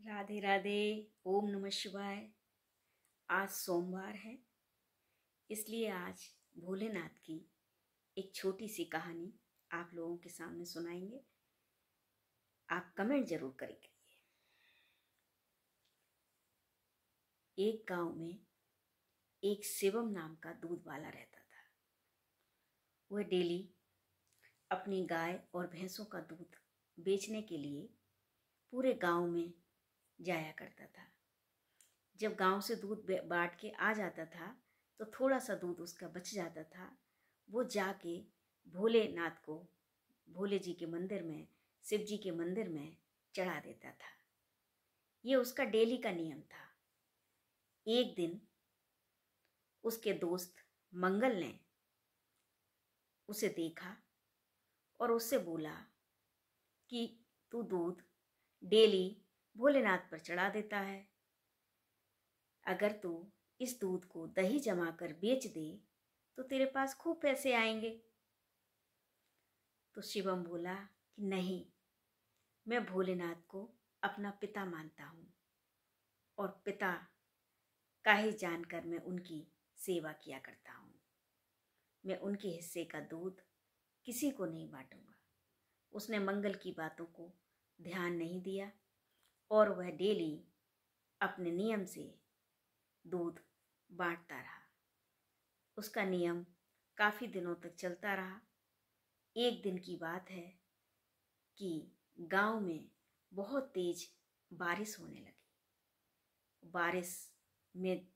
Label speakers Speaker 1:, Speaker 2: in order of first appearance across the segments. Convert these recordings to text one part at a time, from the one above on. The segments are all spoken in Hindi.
Speaker 1: राधे राधे। ओम नमः शिवाय। आज सोमवार है, इसलिए आज भोलेनाथ की एक छोटी सी कहानी आप लोगों के सामने सुनाएंगे। आप कमेंट जरूर करेंगे। एक गांव में एक शिवम नाम का दूध वाला रहता था। वह डेली अपनी गाय और भैंसों का दूध बेचने के लिए पूरे गांव में जाया करता था। जब गांव से दूध बांट के आ जाता था तो थोड़ा सा दूध उसका बच जाता था। वो जाके भोलेनाथ को भोले जी के मंदिर में, शिव जी के मंदिर में चढ़ा देता था। ये उसका डेली का नियम था। एक दिन उसके दोस्त मंगल ने उसे देखा और उससे बोला कि तू दूध डेली भोलेनाथ पर चढ़ा देता है, अगर तू इस दूध को दही जमा कर बेच दे तो तेरे पास खूब पैसे आएंगे। तो शिवम बोला कि नहीं, मैं भोलेनाथ को अपना पिता मानता हूँ और पिता का ही जानकर मैं उनकी सेवा किया करता हूँ। मैं उनके हिस्से का दूध किसी को नहीं बांटूंगा। उसने मंगल की बातों को ध्यान नहीं दिया और वह डेली अपने नियम से दूध बांटता रहा। उसका नियम काफ़ी दिनों तक चलता रहा। एक दिन की बात है कि गांव में बहुत तेज बारिश होने लगी। बारिश में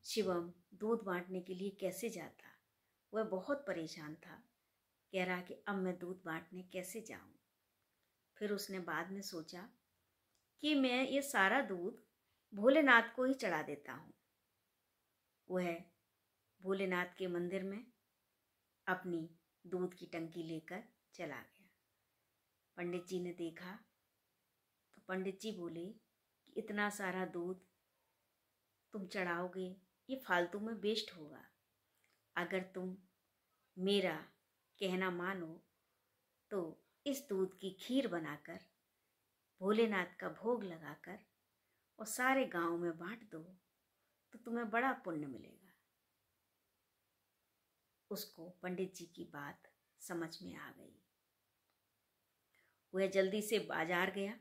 Speaker 1: शिवम दूध बांटने के लिए कैसे जाता? वह बहुत परेशान था। कह रहा कि अब मैं दूध बांटने कैसे जाऊं? फिर उसने बाद में सोचा कि मैं ये सारा दूध भोलेनाथ को ही चढ़ा देता हूँ। वह भोलेनाथ के मंदिर में अपनी दूध की टंकी लेकर चला गया। पंडित जी ने देखा तो पंडित जी बोले कि इतना सारा दूध तुम चढ़ाओगे, ये फालतू में वेस्ट होगा। अगर तुम मेरा कहना मानो तो इस दूध की खीर बनाकर भोलेनाथ का भोग लगाकर और सारे गांव में बांट दो तो तुम्हें बड़ा पुण्य मिलेगा। उसको पंडित जी की बात समझ में आ गई। वह जल्दी से बाजार गया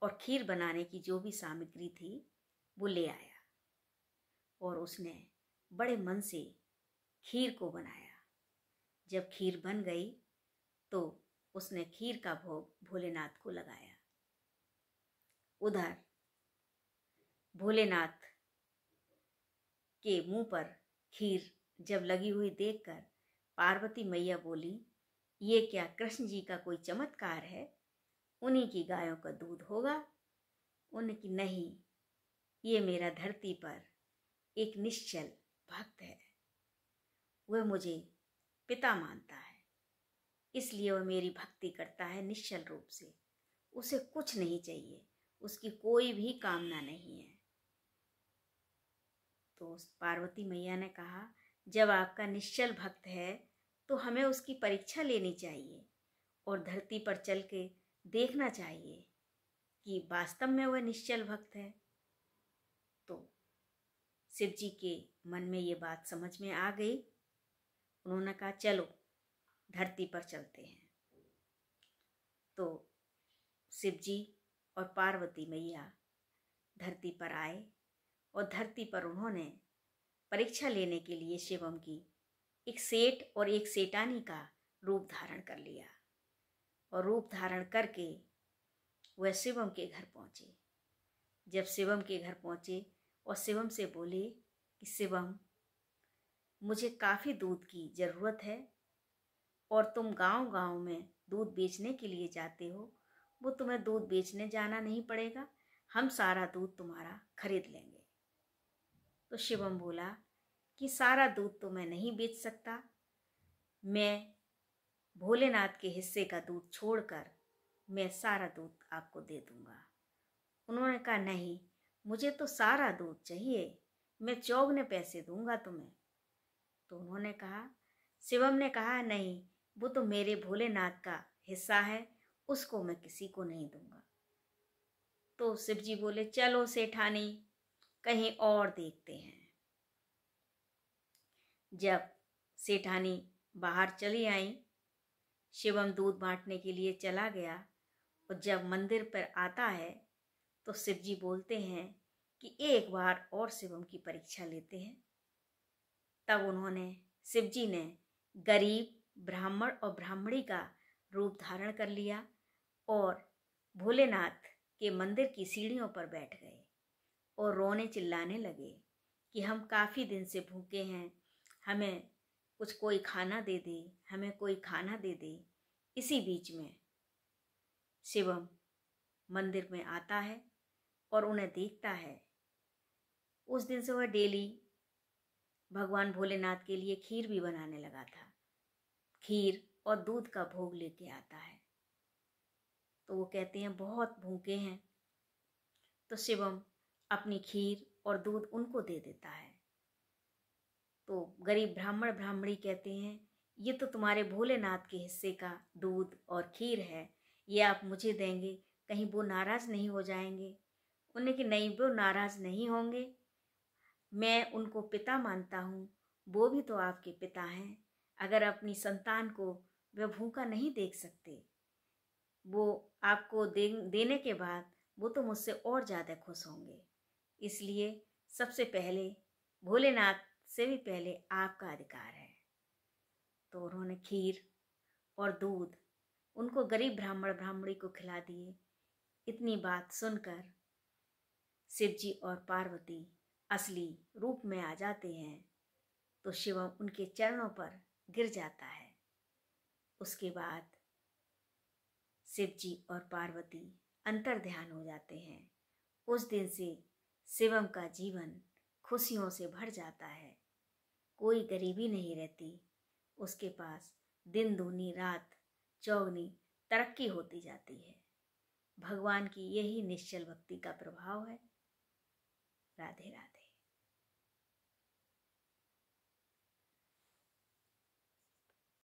Speaker 1: और खीर बनाने की जो भी सामग्री थी वो ले आया और उसने बड़े मन से खीर को बनाया। जब खीर बन गई तो उसने खीर का भोग भोलेनाथ को लगाया। उधर भोलेनाथ के मुंह पर खीर जब लगी हुई देखकर पार्वती मैया बोली, ये क्या कृष्ण जी का कोई चमत्कार है? उन्हीं की गायों का दूध होगा। उनकी नहीं, ये मेरा धरती पर एक निश्चल भक्त है। वह मुझे पिता मानता है, इसलिए वह मेरी भक्ति करता है निश्चल रूप से। उसे कुछ नहीं चाहिए, उसकी कोई भी कामना नहीं है। तो पार्वती मैया ने कहा, जब आपका निश्चल भक्त है तो हमें उसकी परीक्षा लेनी चाहिए और धरती पर चल के देखना चाहिए कि वास्तव में वह निश्चल भक्त है। तो शिव जी के मन में ये बात समझ में आ गई। उन्होंने कहा, चलो धरती पर चलते हैं। तो शिव जी और पार्वती मैया धरती पर आए और धरती पर उन्होंने परीक्षा लेने के लिए शिवम की एक सेठ और एक सेठानी का रूप धारण कर लिया और रूप धारण करके वह शिवम के घर पहुँचे। जब शिवम के घर पहुँचे और शिवम से बोले कि शिवम, मुझे काफ़ी दूध की ज़रूरत है और तुम गांव-गांव में दूध बेचने के लिए जाते हो, वो तुम्हें दूध बेचने जाना नहीं पड़ेगा, हम सारा दूध तुम्हारा खरीद लेंगे। तो शिवम बोला कि सारा दूध तो मैं नहीं बेच सकता, मैं भोलेनाथ के हिस्से का दूध छोड़कर मैं सारा दूध आपको दे दूंगा। उन्होंने कहा, नहीं, मुझे तो सारा दूध चाहिए, मैं चौगुने पैसे दूंगा तुम्हें। तो उन्होंने कहा, शिवम ने कहा, नहीं, वो तो मेरे भोलेनाथ का हिस्सा है, उसको मैं किसी को नहीं दूंगा। तो शिव जी बोले, चलो सेठानी, कहीं और देखते हैं। जब सेठानी बाहर चली आई, शिवम दूध बांटने के लिए चला गया और जब मंदिर पर आता है तो शिव जी बोलते हैं कि एक बार और शिवम की परीक्षा लेते हैं। तब शिव जी ने गरीब ब्राह्मण और ब्राह्मणी का रूप धारण कर लिया और भोलेनाथ के मंदिर की सीढ़ियों पर बैठ गए और रोने चिल्लाने लगे कि हम काफ़ी दिन से भूखे हैं, हमें कुछ कोई खाना दे दे, हमें कोई खाना दे दे। इसी बीच में शिवम मंदिर में आता है और उन्हें देखता है। उस दिन से वह डेली भगवान भोलेनाथ के लिए खीर भी बनाने लगा था। खीर और दूध का भोग लेके आता है। तो वो कहते हैं बहुत भूखे हैं, तो शिवम अपनी खीर और दूध उनको दे देता है। तो गरीब ब्राह्मण ब्राह्मणी कहते हैं, ये तो तुम्हारे भोलेनाथ के हिस्से का दूध और खीर है, ये आप मुझे देंगे, कहीं वो नाराज़ नहीं हो जाएंगे। उन्हें कि नहीं, वो नाराज़ नहीं होंगे, मैं उनको पिता मानता हूँ, वो भी तो आपके पिता हैं। अगर अपनी संतान को वे भूखा नहीं देख सकते, वो आपको देने के बाद वो तो मुझसे और ज़्यादा खुश होंगे। इसलिए सबसे पहले भोलेनाथ से भी पहले आपका अधिकार है। तो उन्होंने खीर और दूध उनको गरीब ब्राह्मण ब्राह्मणी को खिला दिए। इतनी बात सुनकर शिव जी और पार्वती असली रूप में आ जाते हैं तो शिवम उनके चरणों पर गिर जाता है। उसके बाद शिव जी और पार्वती अंतर्ध्यान हो जाते हैं। उस दिन से शिवम का जीवन खुशियों से भर जाता है। कोई गरीबी नहीं रहती, उसके पास दिन दूनी रात चौगनी तरक्की होती जाती है। भगवान की यही निश्चल भक्ति का प्रभाव है। राधे राधे।